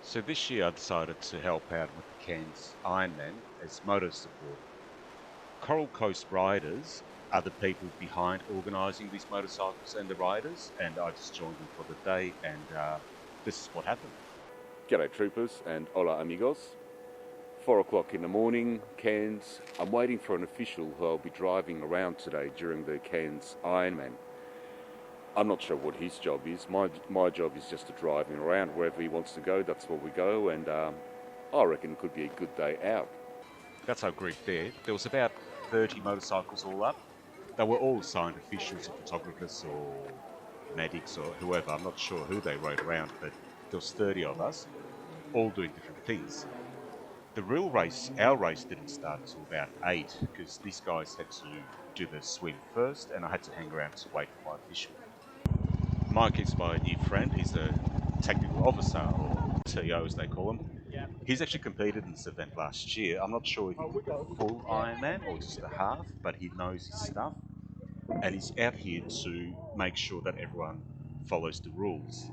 So this year I decided to help out with the Cairns Ironman as moto support. Coral Coast Riders are the people behind organising these motorcycles and the riders, and I just joined them for the day, and this is what happened. G'day troopers and hola amigos. 4 o'clock in the morning, Cairns. I'm waiting for an official who I'll be driving around today during the Cairns Ironman. I'm not sure what his job is. My job is just to drive him around wherever he wants to go. That's where we go, and I reckon it could be a good day out. That's our group there. There was about 30 motorcycles all up. They were all assigned officials or photographers or medics or whoever. I'm not sure who they rode around, but there was 30 of us, all doing different things. The real race, our race, didn't start until about 8 because these guys had to do the swim first, and I had to hang around to wait for my official. Mike is my new friend. He's a technical officer, or TO as they call him. He's actually competed in this event last year. I'm not sure if he did the full Ironman or just a half, but he knows his stuff, and he's out here to make sure that everyone follows the rules.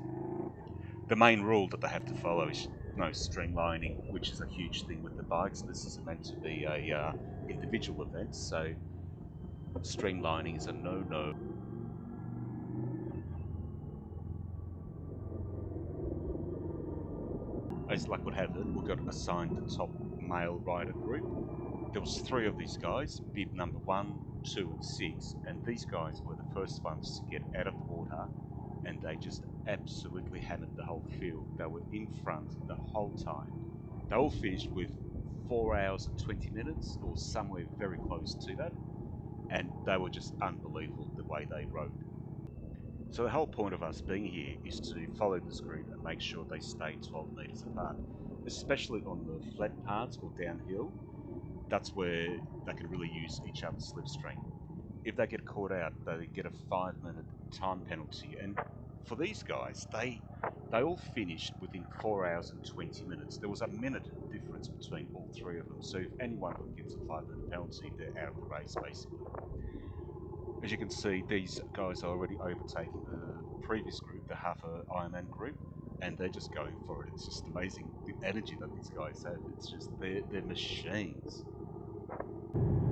The main rule that they have to follow is no streamlining, which is a huge thing with the bikes. This is meant to be a individual event, so streamlining is a no-no. As luck would have it, we got assigned the top male rider group. There was 3 of these guys, bib number 1, 2 and 6, and these guys were the first ones to get out of the water, and they just absolutely hammered the whole field. They were in front the whole time. They all finished with 4 hours and 20 minutes, or somewhere very close to that, and they were just unbelievable the way they rode. So the whole point of us being here is to follow this group and make sure they stay 12 metres apart, especially on the flat parts or downhill. That's where they can really use each other's slipstream. If they get caught out, they get a 5-minute time penalty, and for these guys, they all finished within 4 hours and 20 minutes. There was a minute difference between all 3 of them, so if anyone gets a 5-minute penalty, they're out of the race basically. As you can see, these guys are already overtaking the previous group, the half Ironman group, and they're just going for it. It's just amazing the energy that these guys have. It's just, they're machines.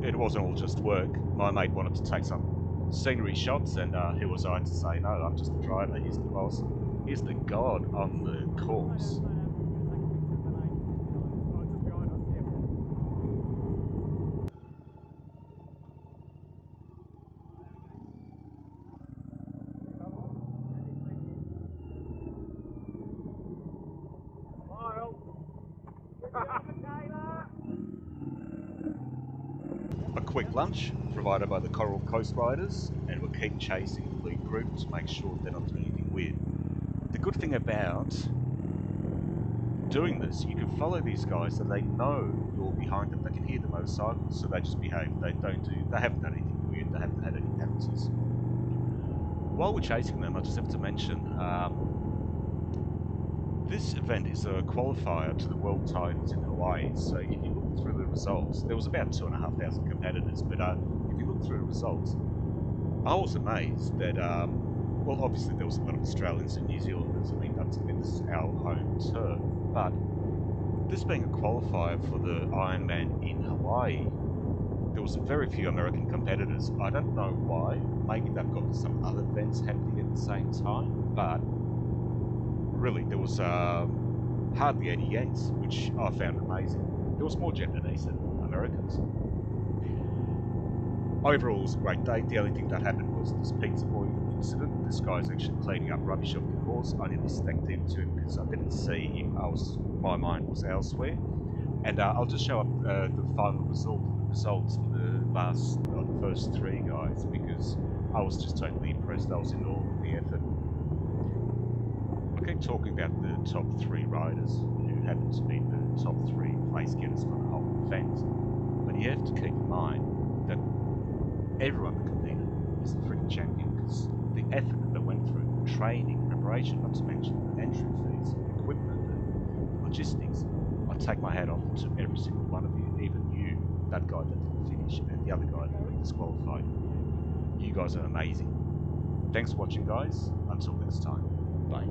It wasn't all just work. My mate wanted to take some scenery shots, and who was I to say no? I'm just the driver, he's the boss. He's the god on the course. A quick lunch provided by the Coral Coast Riders, and we'll keep chasing the lead group to make sure they're not doing anything weird. The good thing about doing this, you can follow these guys so they know you're behind them. They can hear the motorcycles, so they just behave. They haven't done anything weird. They haven't had any penalties. While we're chasing them, I just have to mention this event is a qualifier to the world titles in Hawaii. So if you look through the results, there was about 2,500 competitors, but if you look through the results, I was amazed that well, obviously there was a lot of Australians and New Zealanders. I mean, this is our home turf, but this being a qualifier for the Ironman in Hawaii, there was very few American competitors. I don't know why. Maybe they've got some other events happening at the same time, but really there was hardly any Yanks, which I found amazing. There was more Japanese than Americans. Overall, it was a great day. The only thing that happened was this pizza boy incident. This guy's actually cleaning up rubbish off the course. I nearly stacked into him because I didn't see him. My mind was elsewhere. And I'll just show up the final results for the first 3 guys, because I was just totally impressed. I was in awe with the effort. I keep talking about the top 3 riders who happen to be the top 3 place getters for the whole event, but you have to keep in mind that everyone that competed is the freaking champion, because the effort that they went through, the training, preparation, not to mention the entry fees, the equipment, the logistics. I take my hat off to every single one of you, even you, that guy that didn't finish, and the other guy that got disqualified. You guys are amazing. Thanks for watching, guys. Until next time. Bye.